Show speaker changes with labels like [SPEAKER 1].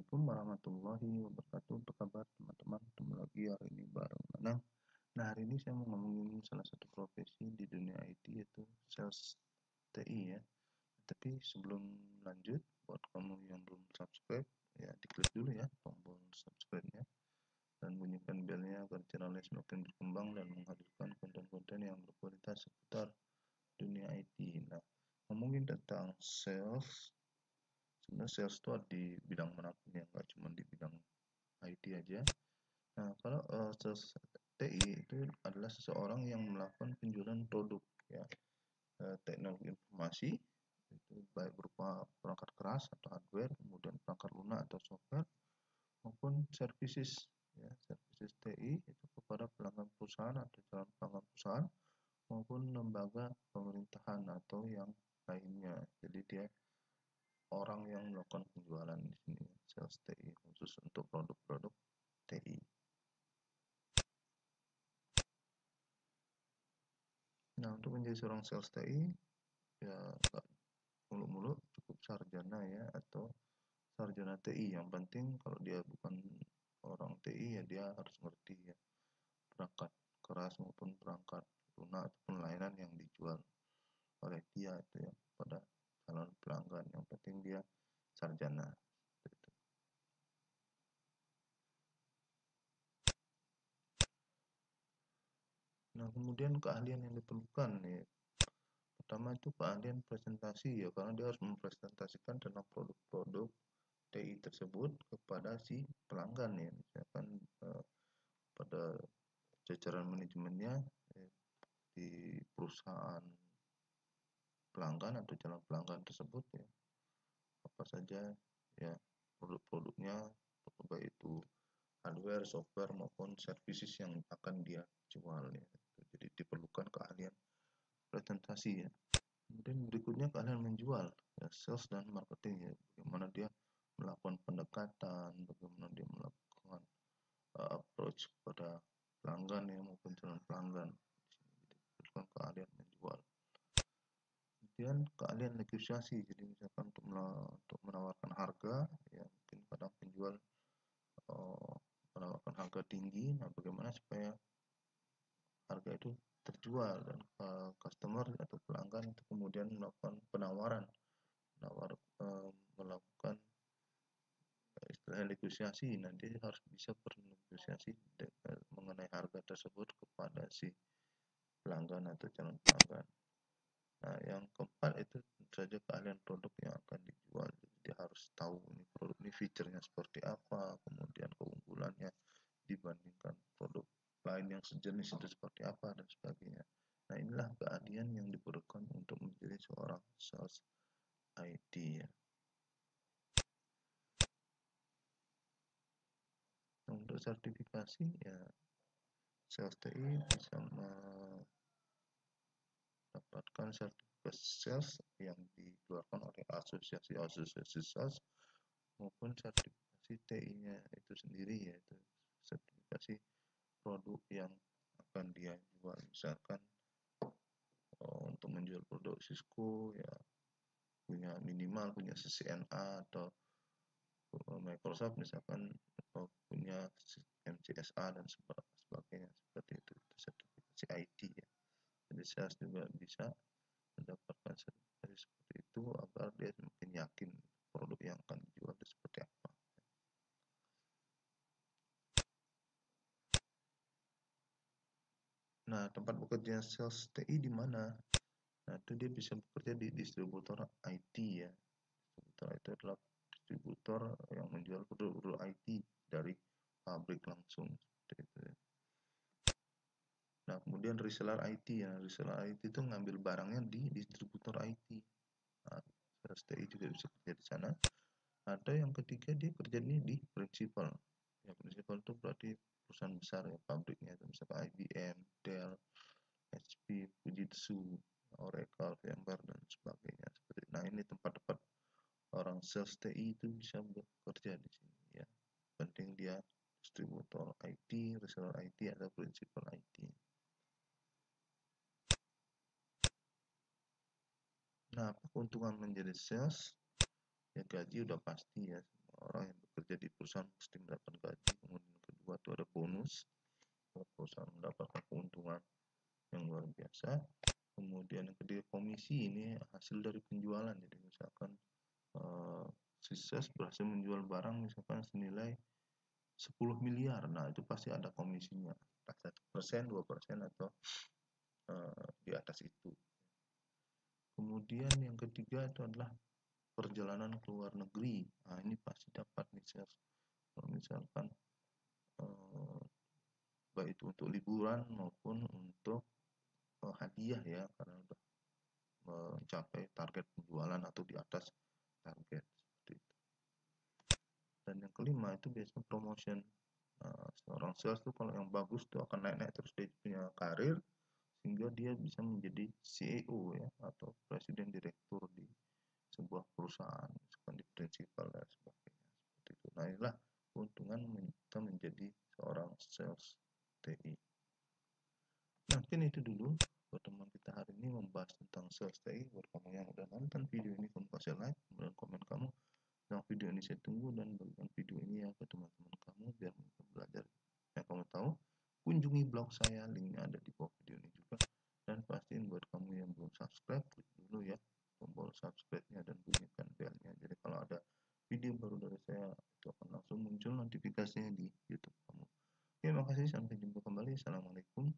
[SPEAKER 1] Assalamualaikum warahmatullahi wabarakatuh. Apa kabar teman-teman? Ketemu lagi hari ini bareng Nanang. Nah, hari ini saya mau ngomongin salah satu profesi di dunia IT yaitu sales TI ya. Tapi sebelum lanjut, buat kamu yang belum subscribe, ya diklik dulu ya tombol subscribe-nya dan bunyikan belnya agar channelnya semakin berkembang dan menghadirkan konten-konten yang berkualitas seputar dunia IT. Nah, ngomongin tentang sales, sebenarnya sales itu ada di bidang manapun ya, nggak cuma di bidang IT aja. Nah, kalau sales TI itu adalah seseorang yang melakukan penjualan produk ya, teknologi informasi itu baik berupa perangkat keras atau hardware, kemudian perangkat lunak atau software maupun services ya, services TI itu kepada pelanggan perusahaan atau calon pelanggan perusahaan maupun lembaga pemerintahan atau yang lainnya. Jadi dia orang yang melakukan penjualan di sini, sales TI khusus untuk produk-produk TI. Nah, untuk menjadi seorang sales TI ya nggak muluk-muluk, cukup sarjana ya atau sarjana TI. Yang penting kalau dia bukan orang TI ya dia harus ngerti ya perangkat keras maupun perangkat lunak ataupun layanan yang dijual oleh dia itu ya pada calon pelanggan. Yang penting dia sarjana. Gitu. Nah, kemudian keahlian yang diperlukan nih. Pertama itu keahlian presentasi ya, karena dia harus mempresentasikan tentang produk-produk TI tersebut kepada si pelanggan ya, misalkan pada jajaran manajemennya di perusahaan pelanggan atau calon pelanggan tersebut ya, apa saja ya produk-produknya, baik itu hardware, software maupun services yang akan dia jual ya. Jadi diperlukan keahlian presentasi ya. Kemudian berikutnya keahlian menjual ya, sales dan marketing ya, bagaimana dia melakukan pendekatan, bagaimana dia melakukan approach kepada pelanggan ya maupun calon pelanggan. Jadi diperlukan keahlian menjual. Kemudian keahlian negosiasi, jadi misalkan untuk menawarkan harga ya, mungkin kadang penjual uh, menawarkan harga tinggi, nah bagaimana supaya harga itu terjual dan customer atau pelanggan itu kemudian melakukan penawaran, melakukan istilah negosiasi. Nanti harus bisa bernegosiasi mengenai harga tersebut kepada si pelanggan atau calon pelanggan. Nah, yang keempat itu tentu saja keahlian produk yang akan dijual. Jadi dia harus tahu ini produk ini fiturnya seperti apa, kemudian keunggulannya dibandingkan produk lain yang sejenis itu seperti apa dan sebagainya. Nah, inilah keahlian yang diperlukan untuk menjadi seorang sales IT ya. Untuk sertifikasi ya, sales TI bisa mendapatkan sertifikat sales yang dikeluarkan oleh asosiasi-asosiasi sales maupun sertifikasi TI-nya itu sendiri, yaitu sertifikasi produk yang akan dia jual. Misalkan untuk menjual produk Cisco ya punya minimal punya CCNA, atau Microsoft misalkan punya MCSA dan sebagainya, seperti itu sertifikasi IT ya. Jadi sales juga bisa mendapatkan sertifikasi seperti itu agar dia semakin yakin produk yang akan dijual itu seperti apa. Nah, tempat bekerja sales TI di mana? Nah, itu dia bisa bekerja di distributor IT ya. Distributor itu adalah distributor yang menjual produk-produk IT dari pabrik langsung, seperti itu ya. Nah, kemudian reseller IT ya. Reseller IT itu ngambil barangnya di distributor IT. Nah, sales TI juga bisa kerja di sana. Ada yang ketiga dia kerja ini di principal. Ya, principal itu berarti perusahaan besar ya, pabriknya itu misalnya IBM, Dell, HP, Fujitsu, Oracle, VMware dan sebagainya. Nah, ini tempat-tempat orang sales TI itu bisa bekerja di sini ya. Penting dia distributor IT, reseller IT atau principal IT. Nah, apa keuntungan menjadi sales? Ya gaji udah pasti ya, semua orang yang bekerja bekerja di perusahaan pasti mendapat gaji. Kemudian yang kedua itu ada bonus, perusahaan mendapatkan keuntungan yang luar biasa. Kemudian yang ketiga komisi, ini hasil dari penjualan. Jadi misalkan sukses berhasil menjual barang misalkan senilai 10 miliar, nah itu pasti ada komisinya, 1%, 2% atau di atas itu. Kemudian yang ketiga itu adalah perjalanan ke luar negeri. Nah, ini pasti dapat nih sales. Kalau misalkan baik itu untuk liburan maupun untuk hadiah ya, karena udah mencapai target penjualan atau di atas target seperti itu. Dan yang kelima itu biasanya promotion. Seorang sales tuh kalau yang bagus tuh akan naik-naik terus dia punya karir sehingga dia bisa menjadi CEO ya, atau presiden direktur di sebuah perusahaan, misalkan di prinsipal dan sebagainya seperti itu. Nah inilah keuntungan kita menjadi seorang sales TI. Nah mungkin itu dulu pertemuan kita hari ini membahas tentang sales TI. Buat kamu yang udah nonton video ini, kamu kasih like, kemudian komen kamu yang video ini saya tunggu, dan bagikan video ini ya ke teman-teman kamu biar mereka belajar. Yang kamu tahu, kunjungi blog saya, linknya ada di bawah video ini juga. Dan pastiin buat kamu yang belum subscribe, klik dulu ya tombol subscribe-nya dan bunyikan bell-nya. Jadi kalau ada video baru dari saya itu akan langsung muncul notifikasinya di YouTube kamu. Oke, makasih, sampai jumpa kembali. Assalamualaikum